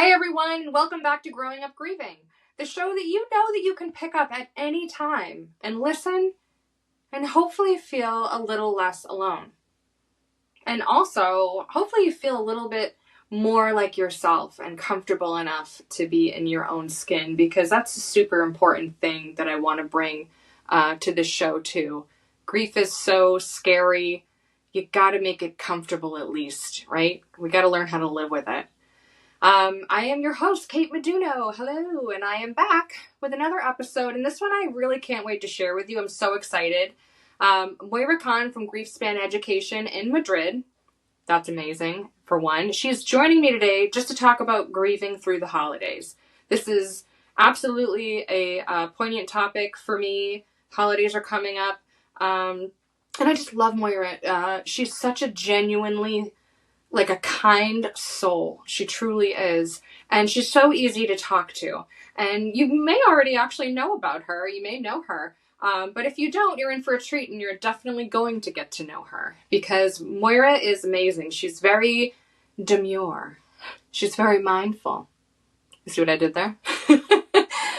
Hey everyone, and welcome back to Growing Up Grieving, the show that you know that you can pick up at any time and listen and hopefully feel a little less alone. And also, hopefully you feel a little bit more like yourself and comfortable enough to be in your own skin, because that's a super important thing that I want to bring to this show too. Grief is so scary. You got to make it comfortable at least, right? We got to learn how to live with it. I am your host, Kate Meduno. Hello, and I am back with another episode, and this one I really can't wait to share with you. I'm so excited. Moira Khan from GriefSpan Education in Madrid. That's amazing, for one. She's joining me today just to talk about grieving through the holidays. This is absolutely a poignant topic for me. Holidays are coming up, and I just love Moira. She's such a genuinely a kind soul. She truly is. And she's so easy to talk to. And you may already actually know about her. You may know her. But if you don't, you're in for a treat, and you're definitely going to get to know her, because Moira is amazing. She's very demure. She's very mindful. You see what I did there?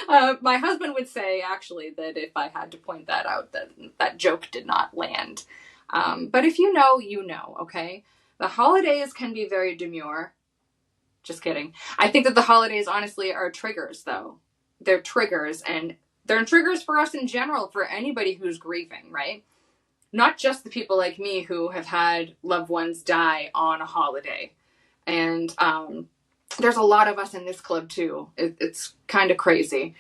My husband would say, actually, that if I had to point that out, that joke did not land. But if you know, you know, okay? The holidays can be very demure. Just kidding. I think that the holidays, honestly, are triggers, though. They're triggers, and they're triggers for us in general, for anybody who's grieving, right? Not just the people like me who have had loved ones die on a holiday. And there's a lot of us in this club, too. It's kind of crazy.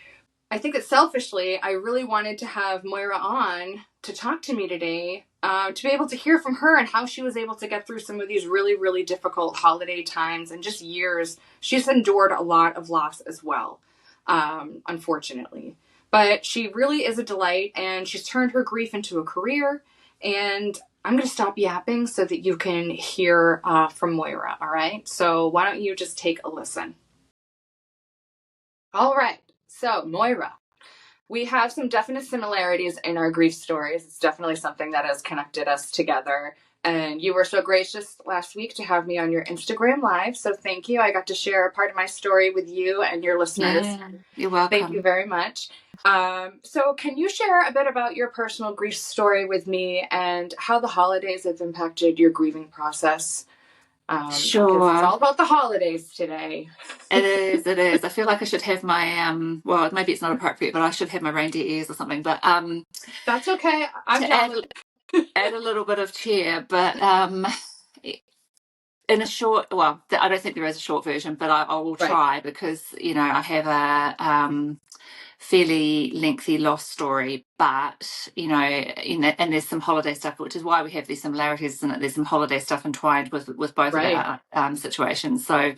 I think that selfishly, I really wanted to have Moira on to talk to me today, to be able to hear from her and how she was able to get through some of these really, really difficult holiday times and just years. She's endured a lot of loss as well, unfortunately. But she really is a delight, and she's turned her grief into a career. And I'm going to stop yapping so that you can hear from Moira, all right? So why don't you just take a listen? All right. So, Moira, we have some definite similarities in our grief stories. It's definitely something that has connected us together. And you were so gracious last week to have me on your Instagram Live. So thank you. I got to share a part of my story with you and your listeners. Yeah, you're welcome. Thank you very much. So can you share a bit about your personal grief story with me and how the holidays have impacted your grieving process? Sure. Because it's all about the holidays today. It is. I feel like I should have my, well, maybe it's not appropriate, but I should have my reindeer ears or something. But that's okay. I'm down. Add a little bit of cheer, but in a short, well, I don't think there is a short version, but I will try, because, you know, I have a fairly lengthy loss story, but you know, and there's some holiday stuff, which is why we have these similarities, and there's some holiday stuff entwined with both of our situations. So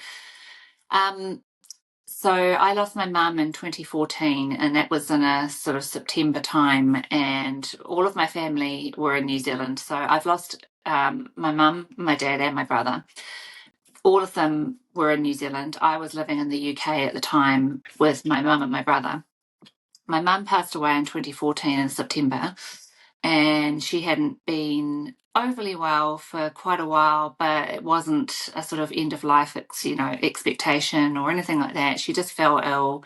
I lost my mum in 2014, and that was in a sort of September time, and all of my family were in New Zealand. So I've lost my mum, my dad, and my brother. All of them were in New Zealand. I was living in the UK at the time with my mum and my brother. My mum passed away in 2014 in September, and she hadn't been overly well for quite a while, but it wasn't a sort of end of life, expectation or anything like that. She just fell ill,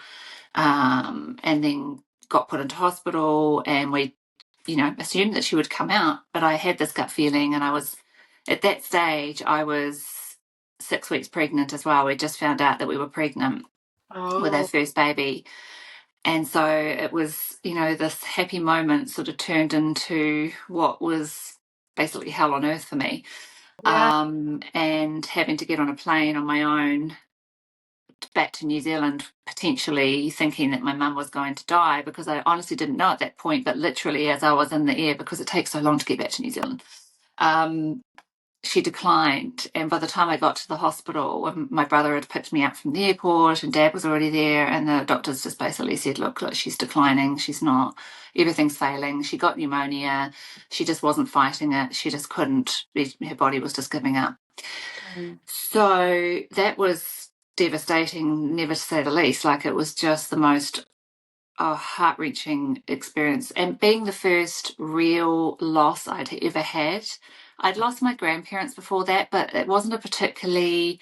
and then got put into hospital, and we, assumed that she would come out. But I had this gut feeling, and at that stage, I was 6 weeks pregnant as well. We just found out that we were pregnant with our first baby. And so it was, this happy moment sort of turned into what was basically hell on earth for me. Yeah. And having to get on a plane on my own back to New Zealand, potentially thinking that my mum was going to die, because I honestly didn't know at that point, but literally as I was in the air, because it takes so long to get back to New Zealand, she declined. And by the time I got to the hospital, my brother had picked me up from the airport, and Dad was already there, and the doctors just basically said, look, she's declining. She's not, everything's failing. She got pneumonia. She just wasn't fighting it. She just couldn't, her body was just giving up. So that was devastating, never to say the least. Like, it was just the most heart-wrenching experience. And being the first real loss I'd ever had. I'd lost my grandparents before that, but it wasn't a particularly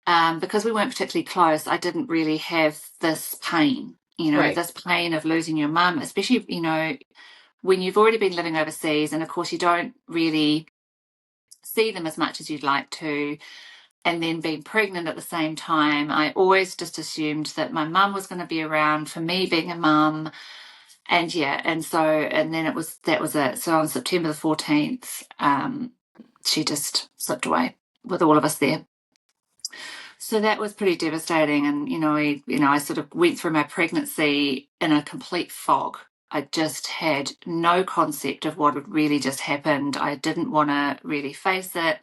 because we weren't particularly close, I didn't really have this pain, Right. this pain of losing your mum, especially, when you've already been living overseas, and of course you don't really see them as much as you'd like to. And then being pregnant at the same time, I always just assumed that my mum was going to be around for me being a mum. And yeah, and then that was it. So on September the 14th, she just slipped away with all of us there. So that was pretty devastating. And, I sort of went through my pregnancy in a complete fog. I just had no concept of what had really just happened. I didn't want to really face it.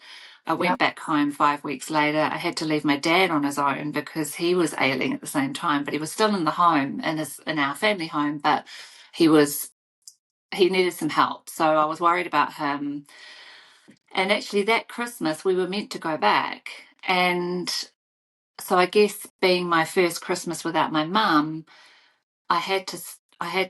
I Yeah. went back home 5 weeks later. I had to leave my dad on his own because he was ailing at the same time, but he was still in the home, in our family home, but he needed some help. So I was worried about him. And actually that Christmas we were meant to go back. And so I guess being my first Christmas without my mum, I had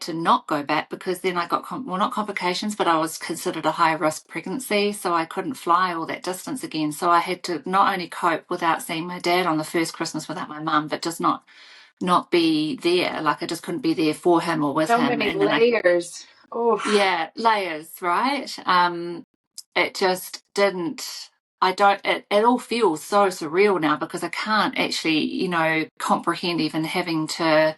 to not go back because then I got not complications, but I was considered a high risk pregnancy, so I couldn't fly all that distance again. So I had to not only cope without seeing my dad on the first Christmas without my mum, but just not be there. Like I just couldn't be there for him or with So him. many And then layers. Oh, yeah, layers, right? It just didn't. I don't. It all feels so surreal now because I can't actually, comprehend even having to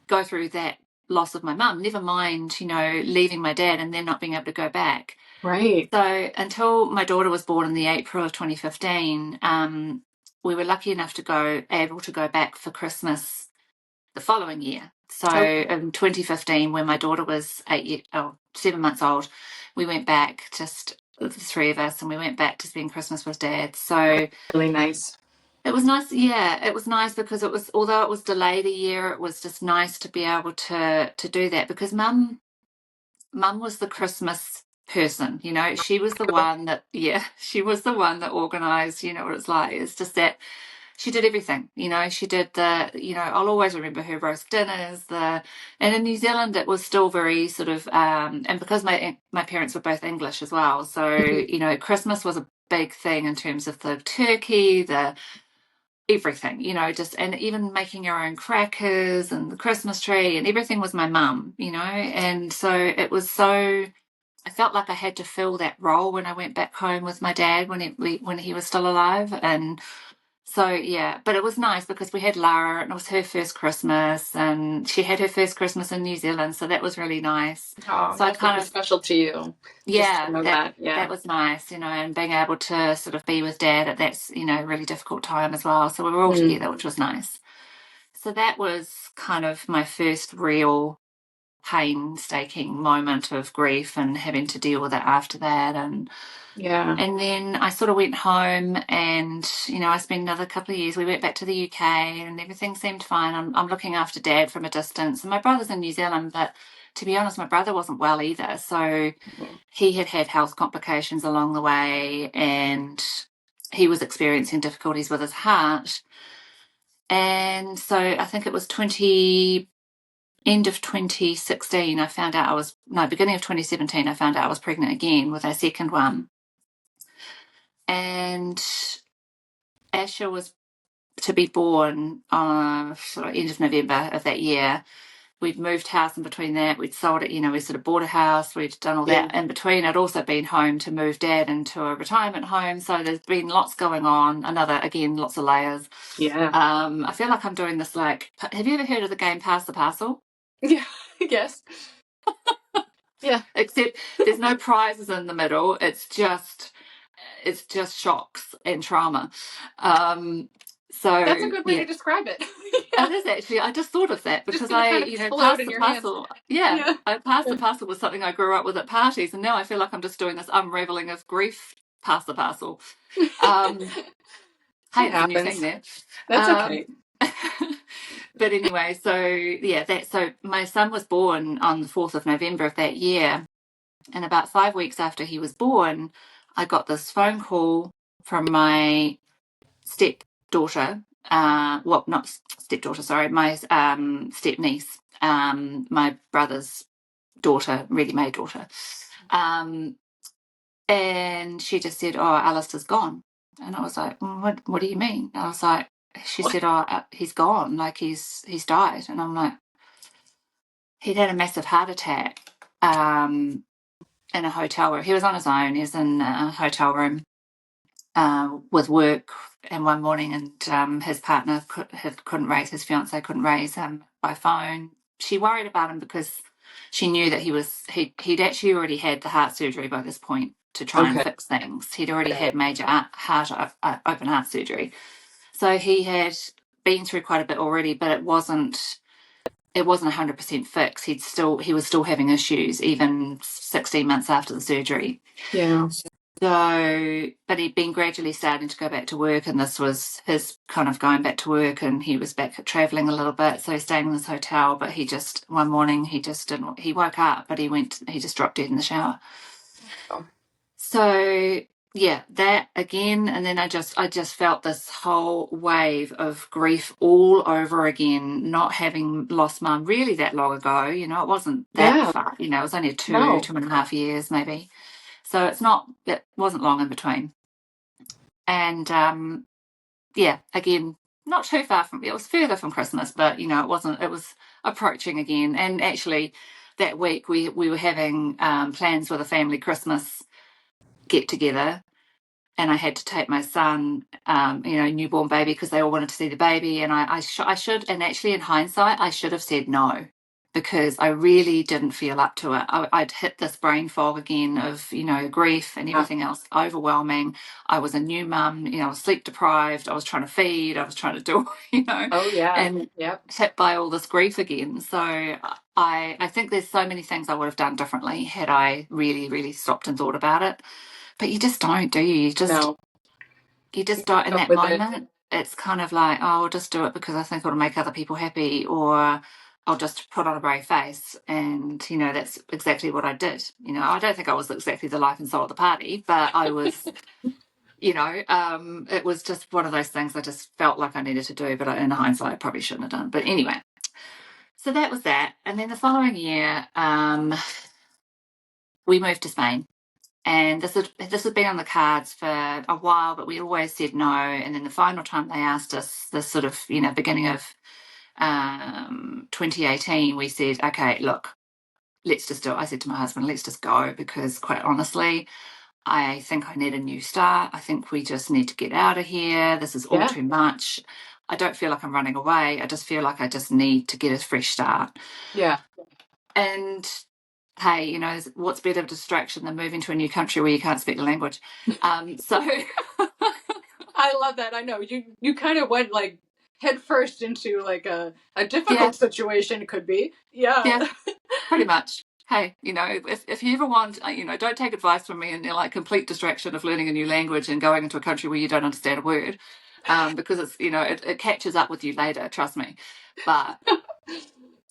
go through that loss of my mum. Never mind, leaving my dad and then not being able to go back. right. So until my daughter was born in the April of 2015, we were lucky enough able to go back for Christmas the following year. So Okay. in 2015, when my daughter was 7 months old, we went back, just the three of us, and we went back to spend Christmas with Dad. So Really nice. it was nice. Yeah, it was nice because although it was delayed a year, it was just nice to be able to do that because Mum was the Christmas person. She was the one that, yeah, she was the one that organised. You know what it's like. It's just that she did everything. She did I'll always remember her roast dinners. And in New Zealand, it was still very sort of, and because my parents were both English as well, so Mhm. Christmas was a big thing in terms of the turkey, the everything, just, and even making our own crackers and the Christmas tree and everything was my mum, and so it was so. I felt like I had to fill that role when I went back home with my dad when he was still alive, and so, yeah, but it was nice because we had Lara and it was her first Christmas and she had her first Christmas in New Zealand. So that was really nice. Oh, So I that's really kind of, special to you. Just to yeah, know that. that Yeah. was nice, and being able to sort of be with Dad at that, really difficult time as well. So we were all Mm. together, which was nice. So that was kind of my first real painstaking moment of grief and having to deal with it after that. Yeah. And then I sort of went home and, I spent another couple of years. We went back to the UK and everything seemed fine. I'm looking after Dad from a distance. And my brother's in New Zealand, but to be honest, my brother wasn't well either. So Mhm. he had health complications along the way and he was experiencing difficulties with his heart. And so I think it was end of 2016, I found out beginning of 2017, I found out I was pregnant again with our second one. And Asher was to be born sort of end of November of that year. We'd moved house in between that. We'd sold it, we sort of bought a house. We'd done all Yeah. that in between. I'd also been home to move Dad into a retirement home. So there's been lots going on. Again, lots of layers. Yeah. I feel like I'm doing this have you ever heard of the game Pass the Parcel? Yeah. I guess. Yeah. Except there's no prizes in the middle. It's just shocks and trauma. That's a So good way yeah, to describe it. it Yeah. is actually. I just thought of that Just because gonna I, kind of float passed in the your hands. parcel. Yeah, Yeah. I passed the parcel was something I grew up with at parties, and now I feel like I'm just doing this unraveling of grief. Pass the parcel. Um, It hey, it's a new thing happens. there. That's Um, okay. but anyway, so yeah, so my son was born on the 4th of November of that year, and about 5 weeks after he was born, I got this phone call from my stepdaughter. Well, not stepdaughter, sorry, my step niece, my brother's daughter, ready-made daughter. And she just said, "Oh, Alistair's gone." And I was like, what do you mean? I was like, she said, oh, he's gone, like he's died. And I'm like, he'd had a massive heart attack in a hotel room. He was on his own. He was in a hotel room with work, and one morning, and his partner couldn't raise, his fiance couldn't raise him by phone. She worried about him because she knew that he'd actually already had the heart surgery by this point to try and fix things. He'd already had major open heart surgery. So he had been through quite a bit already, but it wasn't 100% fixed. He was still having issues even 16 months after the surgery. Yeah. So, but he'd been gradually starting to go back to work, and this was his kind of going back to work, and he was back traveling a little bit. So he's staying in this hotel, but one morning he just didn't, he woke up, but he just dropped dead in the shower. Oh. So yeah, that again, and then I just felt this whole wave of grief all over again, not having lost mum really that long ago. You know, it wasn't that far. You know, it was only 2.5 years maybe. So it wasn't long in between. And yeah, again, not too far from, it was further from Christmas, but you know, it was approaching again. And actually that week we were having plans with a family Christmas get together, and I had to take my son, newborn baby, because they all wanted to see the baby. And I should, and actually in hindsight, I should have said no, because I really didn't feel up to it. I'd hit this brain fog again of, grief and everything else overwhelming. I was a new mum, I was sleep deprived. I was trying to feed. I was trying to do, and hit by all this grief again. So I think there's so many things I would have done differently had I really, really stopped and thought about it. But you just don't, do you? You just don't in that moment. It's kind of like, oh, I'll just do it because I think it'll make other people happy, or I'll just put on a brave face. And, that's exactly what I did. I don't think I was exactly the life and soul of the party, but I was, it was just one of those things I just felt like I needed to do, but in hindsight, I probably shouldn't have done. But anyway, so that was that. And then the following year, we moved to Spain. And this had been on the cards for a while, but we always said no. And then the final time they asked us, this sort of, beginning of 2018, we said, okay, look, let's just do it. I said to my husband, let's just go, because quite honestly, I think I need a new start. I think we just need to get out of here. This is all too much. I don't feel like I'm running away. I just feel like I just need to get a fresh start. Yeah. And hey, what's better distraction than moving to a new country where you can't speak the language? So I love that. I know you kind of went like head first into like a difficult situation. It could be. Yeah, pretty much. Hey, if you ever want, don't take advice from me and like complete distraction of learning a new language and going into a country where you don't understand a word, because it's, it catches up with you later, trust me. But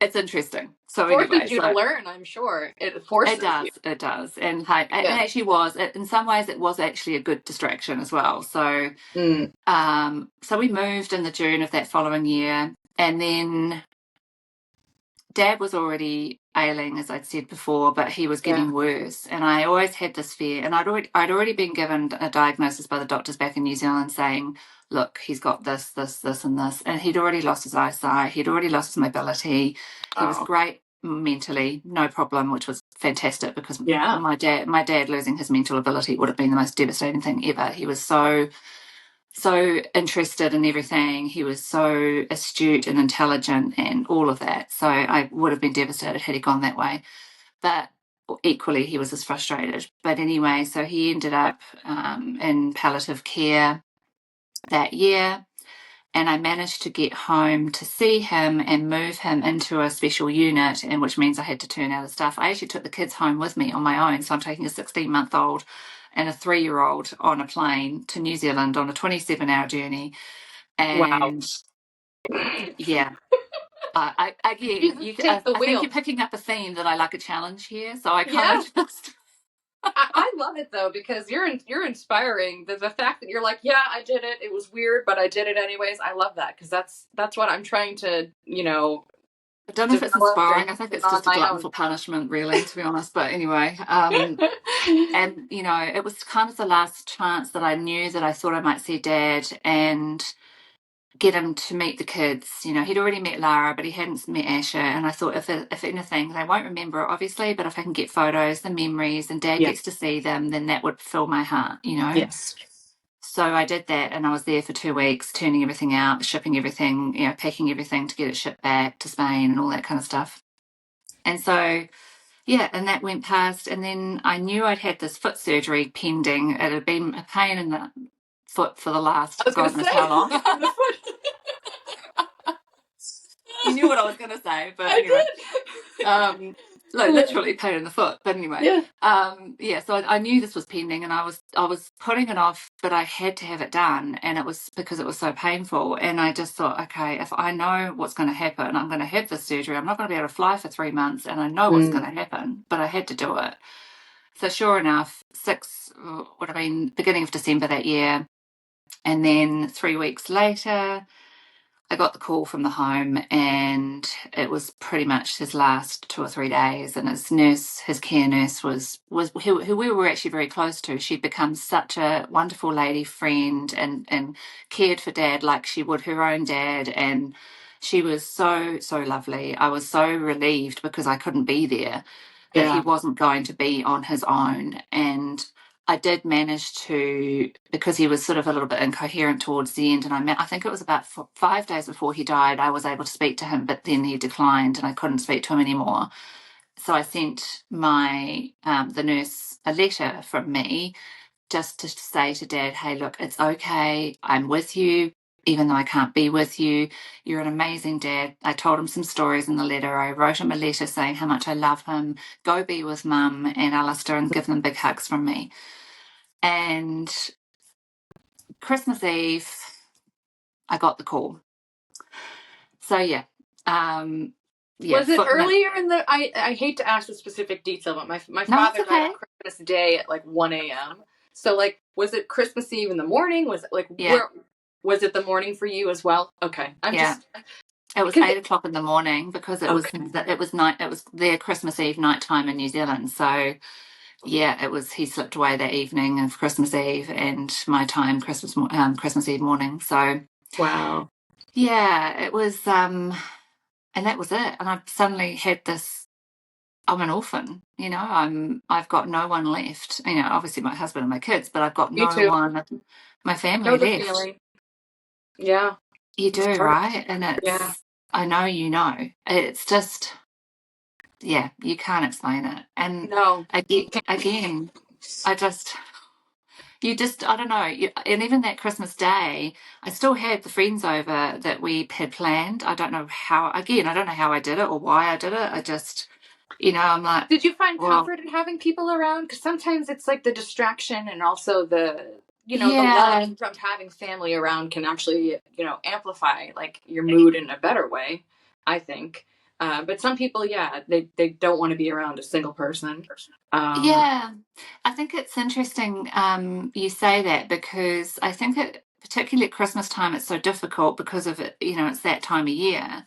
it's interesting. So forces you to learn, I'm sure. It forces you. It does. And it actually was, in some ways, it was actually a good distraction as well. So, so we moved in the June of that following year, and then Dad was already ailing, as I'd said before, but he was getting worse. And I always had this fear, and I'd already been given a diagnosis by the doctors back in New Zealand saying, look, he's got this, this, this, and this. And he'd already lost his eyesight. He'd already lost his mobility. He was great mentally, no problem, which was fantastic, because my dad losing his mental ability would have been the most devastating thing ever. He was so interested in everything. He was so astute and intelligent and all of that. So I would have been devastated had he gone that way. But equally, he was as frustrated. But anyway, so he ended up in palliative care that year. And I managed to get home to see him and move him into a special unit, and which means I had to turn out of stuff. I actually took the kids home with me on my own. So I'm taking a 16-month-old and a 3-year-old on a plane to New Zealand on a 27-hour journey. And yeah, I think you're picking up a theme that I like a challenge here. So I kind of just... I love it though, because you're inspiring. The fact that you're like, yeah, I did it. It was weird, but I did it anyways. I love that, because that's what I'm trying to, I don't know if it's developed inspiring. I think it's on just a my glutton own. for punishment, really, to be honest. But anyway, and you know, it was kind of the last chance that I knew that I thought I might see Dad and get him to meet the kids. You know, he'd already met Lara, but he hadn't met Asher. And I thought, if anything, they won't remember it, obviously, but if I can get photos, the memories, and Dad Yeah. gets to see them, then that would fill my heart, you know. Yes. So I did that, and I was there for 2 weeks, turning everything out, shipping everything, you know, packing everything to get it shipped back to Spain and all that kind of stuff. And so, yeah, and that went past. And then I knew I'd had this foot surgery pending. It had been a pain in the foot for the last I was going God to knows say how long. the foot. You knew what I was going to say, but I anyway. did. Like literally pain in the foot. But anyway, Yeah. so I knew this was pending, and I was putting it off, but I had to have it done, and it was because it was so painful. And I just thought, okay, if I know what's going to happen, I'm going to have this surgery. I'm not going to be able to fly for 3 months, and I know what's going to happen, but I had to do it. So sure enough, beginning of December that year, and then 3 weeks later, I got the call from the home, and it was pretty much his last 2 or 3 days. And his care nurse was who we were actually very close to. She'd become such a wonderful lady friend, and cared for Dad like she would her own dad. And she was so lovely. I was so relieved because I couldn't be there, that he wasn't going to be on his own. And I did manage to, because he was sort of a little bit incoherent towards the end, and I think it was about 5 days before he died, I was able to speak to him, but then he declined and I couldn't speak to him anymore. So I sent the nurse a letter from me, just to say to Dad, hey, look, it's okay. I'm with you, even though I can't be with you. You're an amazing dad. I told him some stories in the letter. I wrote him a letter saying how much I love him. Go be with Mum and Alistair and give them big hugs from me. And Christmas Eve, I got the call. So yeah. Was it earlier in the? I hate to ask the specific detail, but my father died on Christmas Day at like 1 a.m. So like, was it Christmas Eve in the morning? Was it like where? Was it the morning for you as well? Okay, It was 8 o'clock in the morning, because it was their Christmas Eve nighttime in New Zealand. So yeah, it was. He slipped away that evening of Christmas Eve, and my time Christmas Eve morning. So wow. Yeah, it was. And that was it. And I've suddenly had this. I'm an orphan. You know, I've got no one left. You know, obviously my husband and my kids, but I've got no one. My family left. Feeling. Yeah. You do, right? And it's. I know you know. It's just. Yeah, you can't explain it. And no, again, I don't know. And even that Christmas Day, I still had the friends over that we had planned. I don't know how I did it or why I did it. I just, I'm like. Did you find comfort in having people around? Because sometimes it's like the distraction and also the the love from having family around can actually, amplify like your mood in a better way, I think. But some people, they don't want to be around a single person. I think it's interesting you say that, because I think particularly at Christmas time, it's so difficult because of it, it's that time of year.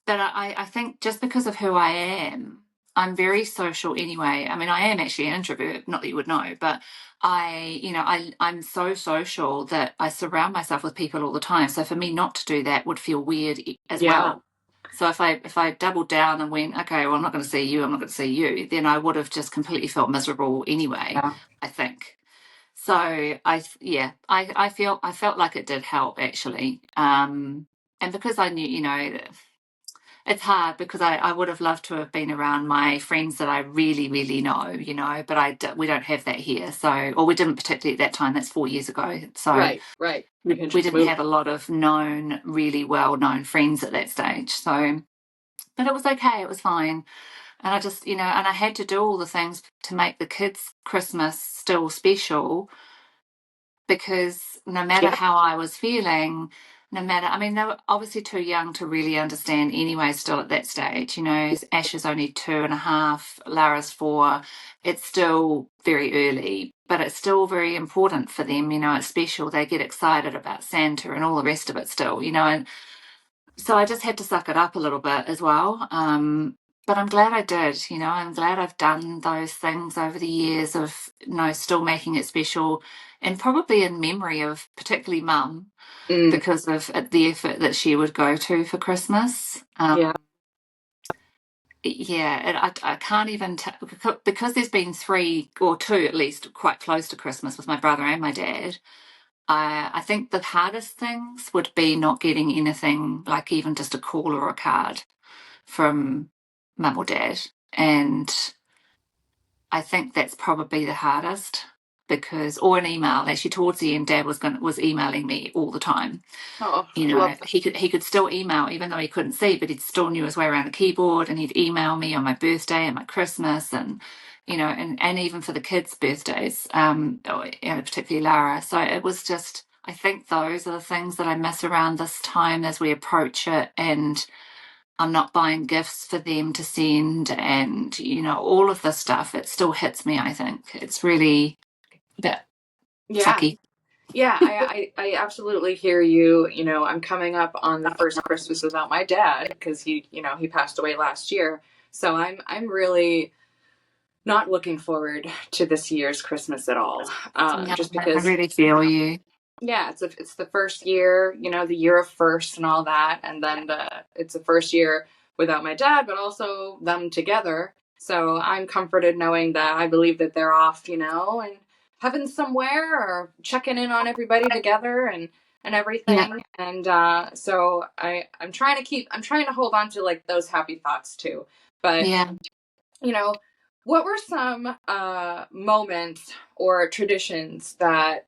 But I think just because of who I am, I'm very social anyway. I mean, I am actually an introvert, not that you would know, but I'm so social that I surround myself with people all the time. So for me not to do that would feel weird as well. So if I doubled down and went, okay, well, I'm not going to see you, I'm not going to see you, then I would have just completely felt miserable anyway, I think. So I felt like it did help, actually. And because I knew, it's hard, because I would have loved to have been around my friends that I really, really know, but we don't have that here. So, or we didn't particularly at that time. That's 4 years ago. So right. We didn't have a lot of really well-known friends at that stage. So, but it was okay. It was fine. And I just, and I had to do all the things to make the kids' Christmas still special, because no matter how I was feeling, they were obviously too young to really understand anyway, still at that stage. Ash is only 2.5, Lara's 4. It's still very early, but it's still very important for them. It's special. They get excited about Santa and all the rest of it still, and So I just had to suck it up a little bit as well. But I'm glad I did, I'm glad I've done those things over the years of, still making it special and probably in memory of particularly mum Mm, because of the effort that she would go to for Christmas. yeah. Yeah, and I can't even because there's been three or two at least quite close to Christmas with my brother and my dad. I think the hardest things would be not getting anything like even just a call or a card from mum or dad. And I think that's probably the hardest because, or an email. Actually, towards the end, dad was emailing me all the time. Oh, love that. He could still email even though he couldn't see, but he still knew his way around the keyboard, and he'd email me on my birthday and my Christmas, and and even for the kids' birthdays, particularly Lara. So it was just, I think those are the things that I miss around this time as we approach it, and I'm not buying gifts for them to send, and all of this stuff. It still hits me. I think it's really a bit Yeah. sucky. Yeah, I absolutely hear you. I'm coming up on the first Christmas without my dad because he passed away last year. So I'm really not looking forward to this year's Christmas at all. Yeah, Just I because, really feel you. yeah, it's the first year, the year of first and all that, and then it's the first year without my dad, but also them together. So I'm comforted knowing that I believe that they're off, and heaven somewhere or checking in on everybody together and Yeah, everything. And so I'm trying to hold on to like those happy thoughts too. But yeah. you know, what were some moments or traditions that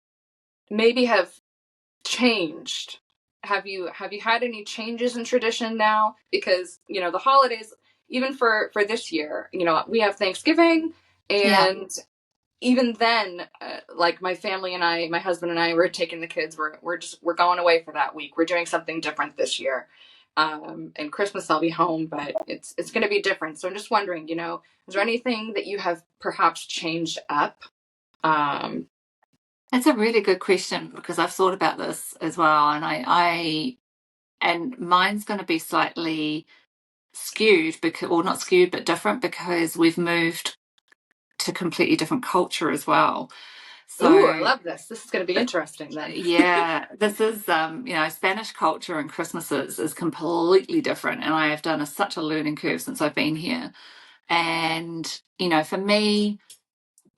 maybe have changed? Have you had any changes in tradition now? Because the holidays, even for this year, we have Thanksgiving, Yeah, and even then, like my family and I, my husband and I, we're taking the kids. We're going away for that week. We're doing something different this year. And Christmas I'll be home, but it's going to be different. So I'm just wondering, is there anything that you have perhaps changed up? Um, that's a really good question because I've thought about this as well, and and mine's going to be slightly skewed because, or not skewed, but different because we've moved to completely different culture as well. Ooh, I So love this. This is going to be interesting then. yeah, this is Spanish culture and Christmases is completely different, and I have done such a learning curve since I've been here. And for me,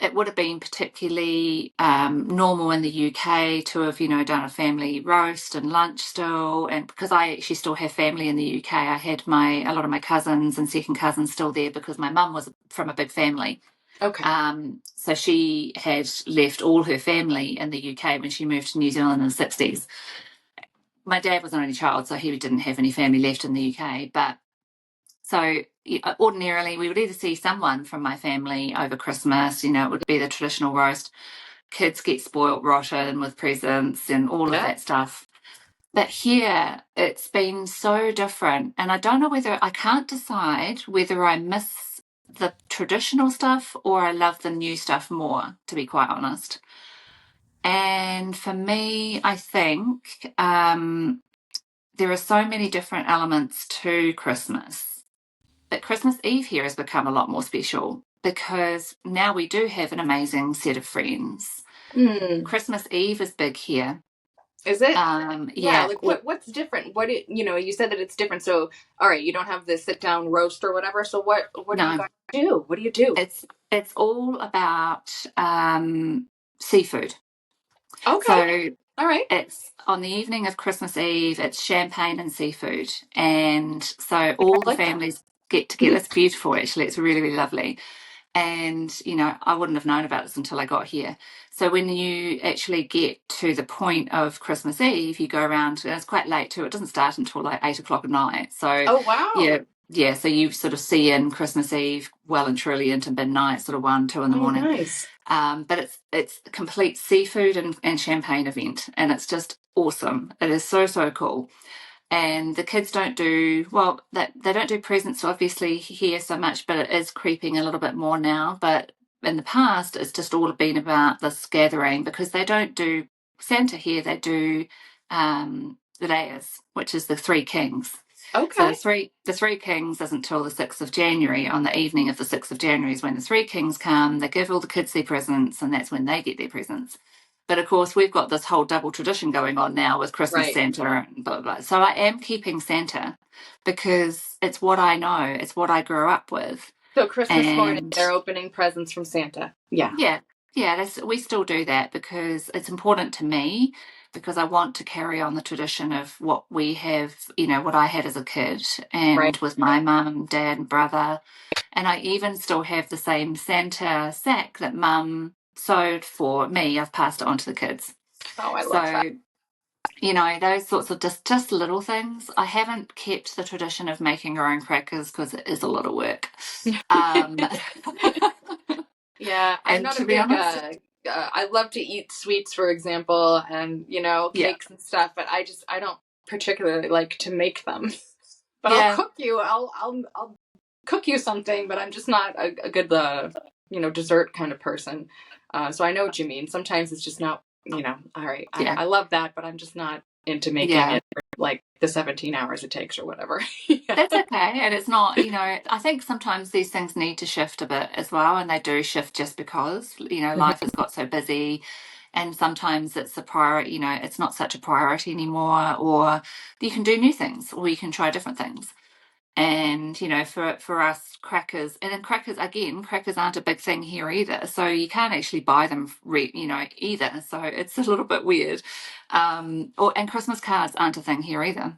it would have been particularly normal in the UK to have, done a family roast and lunch still. And because I actually still have family in the UK, I had a lot of my cousins and second cousins still there because my mum was from a big family. Okay. So she had left all her family in the UK when she moved to New Zealand in the 60s. My dad was an only child, so he didn't have any family left in the UK. But so ordinarily, we would either see someone from my family over Christmas, it would be the traditional roast. Kids get spoilt rotten with presents and all of Yeah. that stuff. But here, it's been so different. And I can't decide whether I miss the traditional stuff or I love the new stuff more, to be quite honest. And for me, I think there are so many different elements to Christmas. But Christmas Eve here has become a lot more special because now we do have an amazing set of friends. Hmm. Christmas Eve is big here. Is it? Yeah. Yeah, Like what's different? You said that it's different. So, all right, you don't have the sit down roast or whatever. So what do you no, guys do? What do you do? it's all about seafood. Okay. So All right. it's on the evening of Christmas Eve, it's champagne and seafood. And so I all the like that. families get together. It's beautiful, actually. It's really, really lovely. And, I wouldn't have known about this until I got here. So when you actually get to the point of Christmas Eve, you go around, and it's quite late too. It doesn't start until like 8 o'clock at night. So, Oh wow. yeah. Yeah, so you sort of see in Christmas Eve well and truly into midnight, sort of 1, 2 in the Oh morning. nice. But it's a complete seafood and champagne event, and it's just awesome. It is so, so cool. And the kids don't do well, that they don't do presents obviously here so much, but it is creeping a little bit more now. But in the past, it's just all been about this gathering because they don't do Santa here. They do the layers, which is the three kings. So Okay. the three kings isn't till the 6th of January. On the evening of the 6th of January is when the three kings come. They give all the kids their presents, and that's when they get their presents. But of course, we've got this whole double tradition going on now with Christmas Right. Santa and blah, blah, blah. So I am keeping Santa because it's what I know, it's what I grew up with. So Christmas morning, And they're opening presents from Santa. Yeah. yeah, yeah, we still do that because it's important to me because I want to carry on the tradition of what we have, what I had as a kid Right. and with my mum, dad, and brother. And I even still have the same Santa sack that mum sewed for me. I've passed it on to the kids. Oh, I love that. So, those sorts of just little things. I haven't kept the tradition of making our own crackers because it is a lot of work. Um, Yeah, I'm and not a to be big honest, I love to eat sweets, for example, and yeah, cakes and stuff, but I don't particularly like to make them. But yeah, I'll cook you something, but I'm just not a good dessert kind of person. So I know what you mean. Sometimes it's just not, all right, yeah. I love that, but I'm just not into making Yeah, it for like the 17 hours it takes or whatever. Yeah. that's okay. And it's not, I think sometimes these things need to shift a bit as well. And they do shift just because, life has got so busy. And sometimes it's a priority, it's not such a priority anymore. Or you can do new things or you can try different things. And, for us, crackers, and then crackers aren't a big thing here either. So you can't actually buy them, either. So it's a little bit weird. And Christmas cards aren't a thing here either.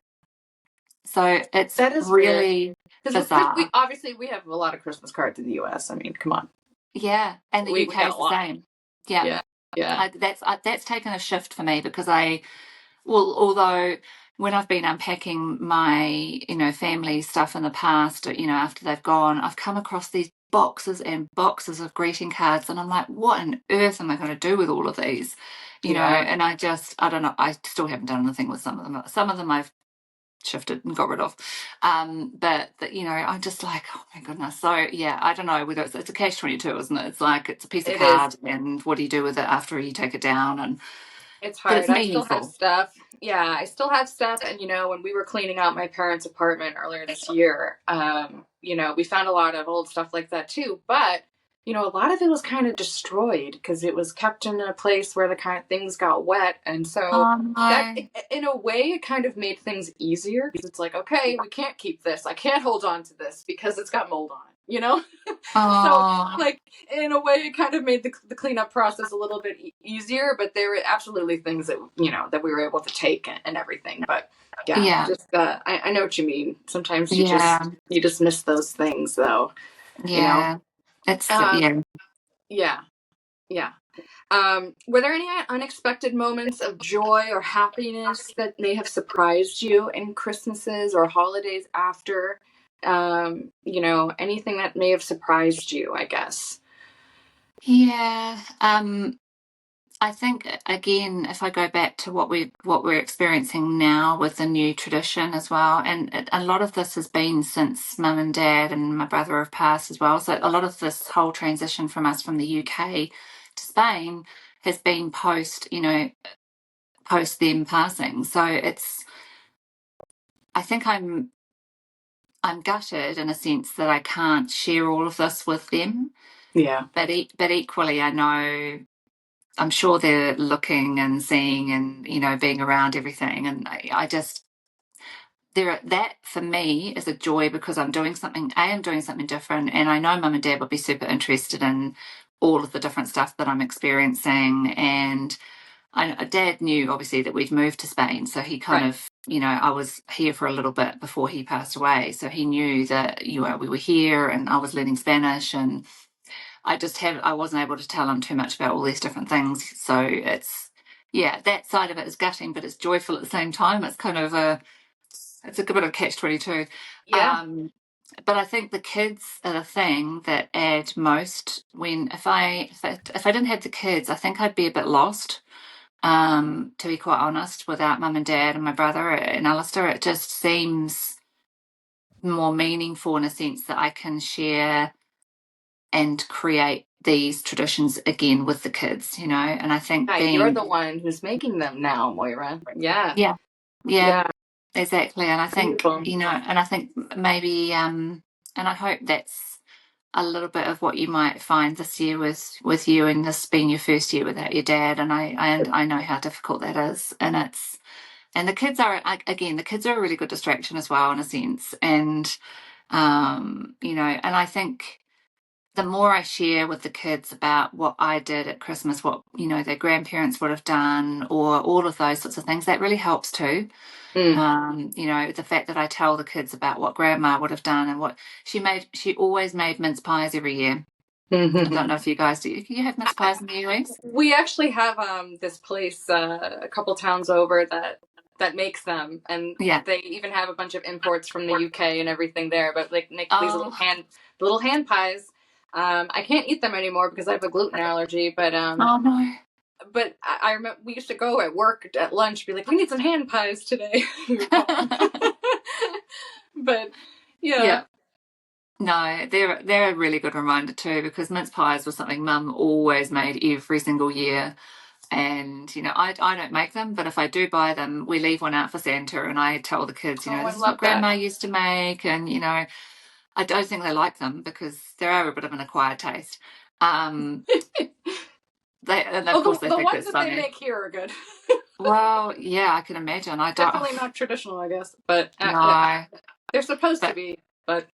So it's That is weird. really Because we bizarre. obviously we have a lot of Christmas cards in the U.S. I mean, come on, Yeah, and the we UK got a is the lot. same. Yeah, Yeah, yeah, that's taken a shift for me because although when I've been unpacking my family stuff in the past, after they've gone, I've come across these boxes and boxes of greeting cards, and I'm like, what on earth am I going to do with all of these? yeah. And I don't know. I still haven't done anything with some of them. Some of them I've shifted and got rid of. I'm just like, oh my goodness. So yeah, I don't know whether it's a catch-22, isn't it? It's like it's a piece of It is. card, and what do you do with it after you take it down? It's But it's hard. I still have meaningful. stuff. Yeah, I still have stuff. And when we were cleaning out my parents' apartment earlier this year, we found a lot of old stuff like that too. But a lot of it was kind of destroyed because it was kept in a place where the kind of things got wet, and so that, No. in a way, it kind of made things easier because it's like, okay, we can't keep this. I can't hold on to this because it's got mold on it. So, Oh, like, in a way, it kind of made the cleanup process a little bit easier, but there were absolutely things that, that we were able to take and everything. But yeah, yeah, just, I know what you mean. Sometimes yeah, you just miss those things though, you know? yeah. It's Um, yeah. yeah, yeah. Were there any unexpected moments of joy or happiness that may have surprised you in Christmases or holidays after? Anything that may have surprised you, I guess. Yeah. I think again, if I go back to what we're experiencing now with the new tradition as well, and a lot of this has been since mum and dad and my brother have passed as well. So a lot of this whole transition from us from the UK to Spain has been post them passing. So I think I'm gutted in a sense that I can't share all of this with them, Yeah. but equally I know. I'm sure they're looking and seeing and being around everything, and I just that for me is a joy because I'm doing something. I am doing something different, and I know mum and dad would be super interested in all of the different stuff that I'm experiencing. And dad knew obviously that we'd moved to Spain, so he kind Right. of I was here for a little bit before he passed away, so he knew that we were here, and I was learning Spanish and. I wasn't able to tell him too much about all these different things. So yeah, that side of it is gutting, but it's joyful at the same time. It's kind of it's a bit of catch-22. Yeah. Um, but I think the kids are the thing that add most when, if I didn't have the kids, I think I'd be a bit lost. To be quite honest, without mum and dad and my brother and Alistair, it just seems more meaningful in a sense that I can share and create these traditions again with the kids, and I think Yeah, you're being, the one who's making them now, Moira. Yeah. yeah, yeah, Yeah. exactly. And I think, Beautiful. and I think maybe, and I hope that's a little bit of what you might find this year with you and this being your first year without your dad. And I know how difficult that is. And the kids are, again, the kids are a really good distraction as well, in a sense. And, and I think the more I share with the kids about what I did at Christmas, what, their grandparents would have done, or all of those sorts of things, that really helps too. Mm. The fact that I tell the kids about what grandma would have done and what she always made mince pies every year. I don't know if you guys do. You have mince pies in the US? We actually have this place a couple towns over that makes them, and Yeah. they even have a bunch of imports from the UK and everything there. But like make these Oh, little hand pies. I can't eat them anymore because I have a gluten allergy. But oh no. I remember we used to go at work at lunch, be like, we need some hand pies today. We would call them. But yeah. Yeah. No, they're a really good reminder too, because mince pies was something Mum always made every single year. And I don't make them, but if I do buy them, we leave one out for Santa, and I tell the kids, Oh, I this is what love that. Grandma used to make, and I don't think they like them because they are a bit of an acquired taste. And of course they The think ones it's that they funny. make here are good. Well, yeah, I can imagine. I don't. Definitely not traditional, I guess, but No, they're supposed to but be. But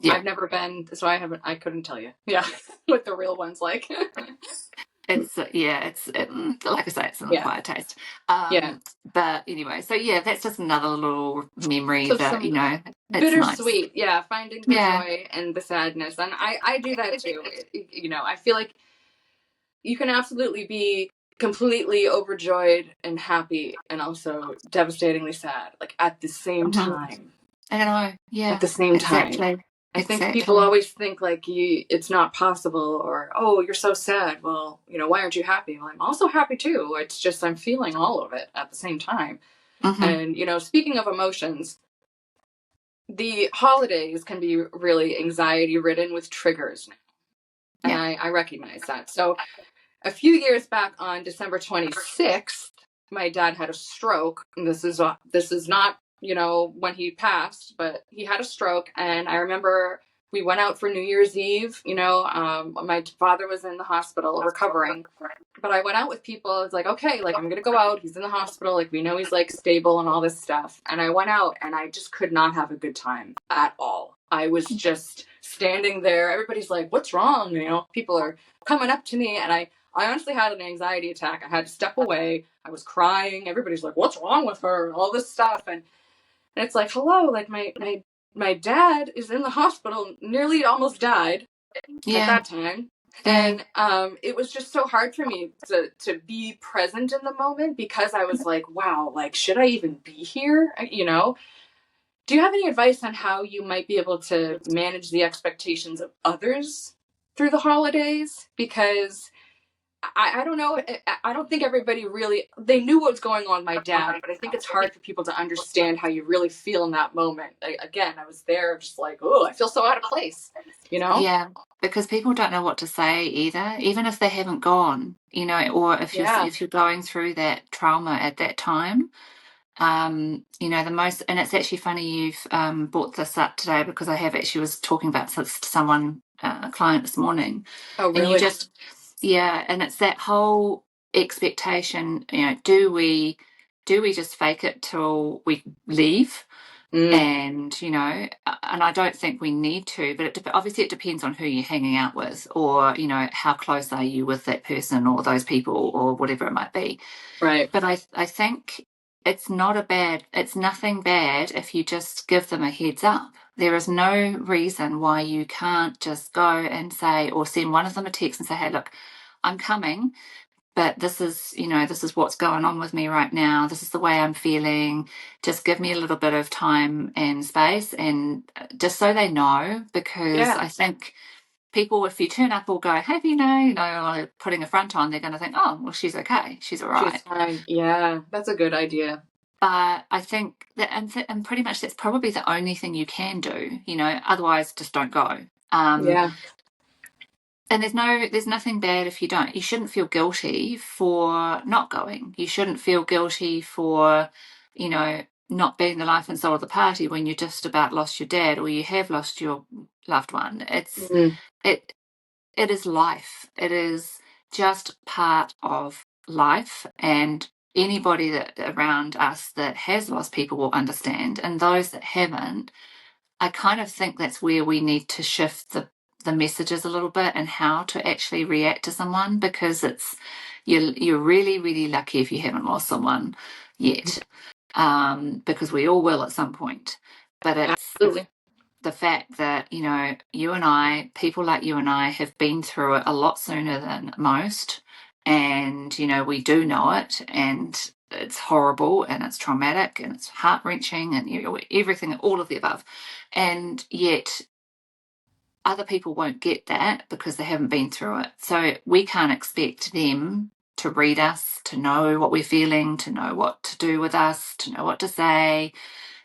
yeah, I've never been, so I couldn't tell you. Yeah, what the real ones like. it's like I say, it's an Yeah, acquired taste. yeah. But anyway, so yeah, that's just another little memory So that some it's nice. bittersweet, yeah, finding the Yeah. joy and the sadness, and I do that too. I feel like you can absolutely be completely overjoyed and happy, and also devastatingly sad, like at the same Mhm. time. I know. At Yeah. the same time. Exactly. I think people Exactly. always think like it's not possible, or oh, you're so sad. Well, why aren't you happy? Well, I'm also happy too. It's just I'm feeling all of it at the same time. Hmm. And speaking of emotions, the holidays can be really anxiety ridden with triggers, and Yeah. I recognize that. So a few years back on December 26th, my dad had a stroke. And this is not when he passed, but he had a stroke, and I remember we went out for New Year's Eve. My father was in the hospital recovering, but I went out with people. I was like, okay, like I'm gonna go out. He's in the hospital. Like we know he's like stable and all this stuff. And I went out, and I just could not have a good time at all. I was just standing there. Everybody's like, what's wrong? People are coming up to me, and I honestly had an anxiety attack. I had to step away. I was crying. Everybody's like, what's wrong with her? And all this stuff. And it's like, hello, like my dad is in the hospital, nearly almost died at Yeah. that time. Yeah. And it was just so hard for me to be present in the moment, because I was like, wow, like, should I even be here? Do you have any advice on how you might be able to manage the expectations of others through the holidays? Because I don't know. I don't think everybody really, they knew what was going on with my dad, but I think it's hard for people to understand how you really feel in that moment. Again, I was there just like, oh, I feel so out of place, you know? Yeah. Because people don't know what to say either, even if they haven't gone, or Yeah. if you're going through that trauma at that time. The most, and it's actually funny you've brought this up today, because I have actually was talking about this to someone, a client this morning, Oh, and you really? just, yeah, and it's that whole expectation, do we just fake it till we leave? Mm, And I don't think we need to, but obviously it depends on who you're hanging out with, or how close are you with that person or those people or whatever it might be. right. But I think it's nothing bad if you just give them a heads up. There is no reason why you can't just go and say, or send one of them a text and say, hey, look, I'm coming, but this is what's going on with me right now. This is the way I'm feeling. Just give me a little bit of time and space, and just so they know, because Yeah. I think people, if you turn up or go, have like putting a front on, they're going to think, oh, well, she's okay. She's all She's right. fine. Yeah. That's a good idea. But I think that, and pretty much that's probably the only thing you can do, otherwise just don't go. Yeah. And there's nothing bad if you don't. You shouldn't feel guilty for not going. You shouldn't feel guilty for, you know, not being the life and soul of the party when you just about lost your dad or you have lost your loved one. Mm. It it is life. It is just part of life, and anybody that around us that has lost people will understand, and those that haven't, I kind of think that's where we need to shift the messages a little bit and how to actually react to someone, because you're really, really lucky if you haven't lost someone yet, because we all will at some point. But it's Absolutely. the fact that, you and I, people like you and I, have been through it a lot sooner than most. And, we do know it, and it's horrible and it's traumatic and it's heart wrenching and everything, all of the above. And yet, other people won't get that because they haven't been through it. So we can't expect them to read us, to know what we're feeling, to know what to do with us, to know what to say.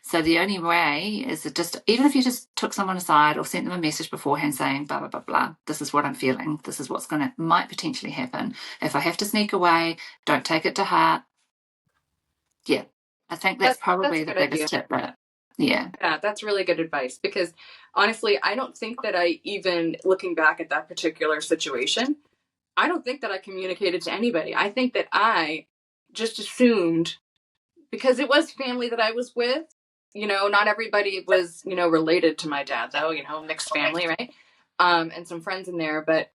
So the only way is to just, even if you just took someone aside or sent them a message beforehand saying, blah, blah, blah, blah, this is what I'm feeling. This is what's might potentially happen. If I have to sneak away, don't take it to heart. Yeah. I think that's That's probably a the good idea. biggest tip, but yeah. Yeah, that's really good advice because honestly, I don't think that I even looking back at that particular situation, I don't think that I communicated to anybody. I think that I just assumed because it was family that I was with, not everybody was, related to my dad though, mixed family, right? And some friends in there, but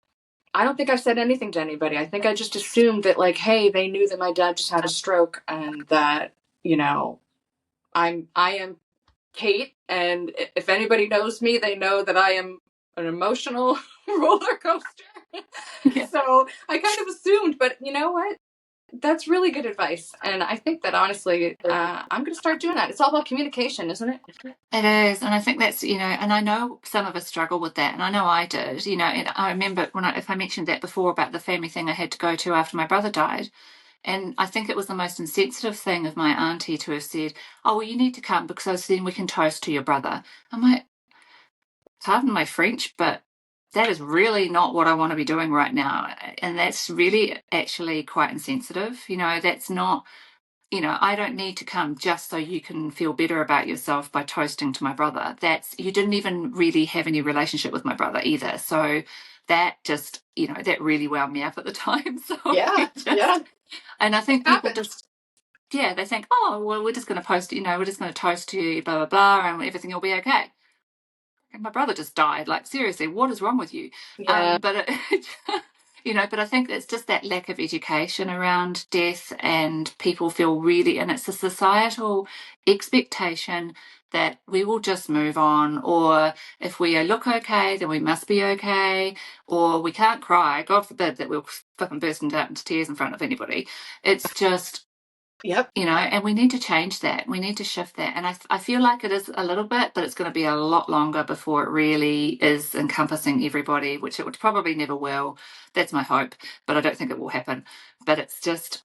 I don't think I said anything to anybody. I think I just assumed that like, hey, they knew that my dad just had a stroke and that, I am Kate, and if anybody knows me, they know that I am an emotional roller coaster. Yeah. So I kind of assumed, but you know what? That's really good advice. And I think that honestly, I'm going to start doing that. It's all about communication, isn't it? It is, and I think that's, and I know some of us struggle with that, and I know I did, and I remember if I mentioned that before about the family thing I had to go to after my brother died, and I think it was the most insensitive thing of my auntie to have said, oh, well, you need to come because then we can toast to your brother. I'm like, pardon my French, but that is really not what I want to be doing right now. And that's really actually quite insensitive. That's not, I don't need to come just so you can feel better about yourself by toasting to my brother. You didn't even really have any relationship with my brother either. So that just, that really wound me up at the time. So Yeah, yeah. and I It think people happens. just, yeah, they think, oh, well, we're just going to post, we're just going to toast to you, blah, blah, blah, and everything will be okay. And my brother just died. Like, seriously, what is wrong with you? Yeah, But but I think it's just that lack of education around death, and people feel really, and it's a societal expectation that we will just move on, or if we look okay, then we must be okay, or we can't cry. God forbid that we'll fucking burst into tears in front of anybody. It's just, yep. and we need to change that. We need to shift that. And I feel like it is a little bit, but it's going to be a lot longer before it really is encompassing everybody, which it would probably never will. That's my hope, but I don't think it will happen. But it's just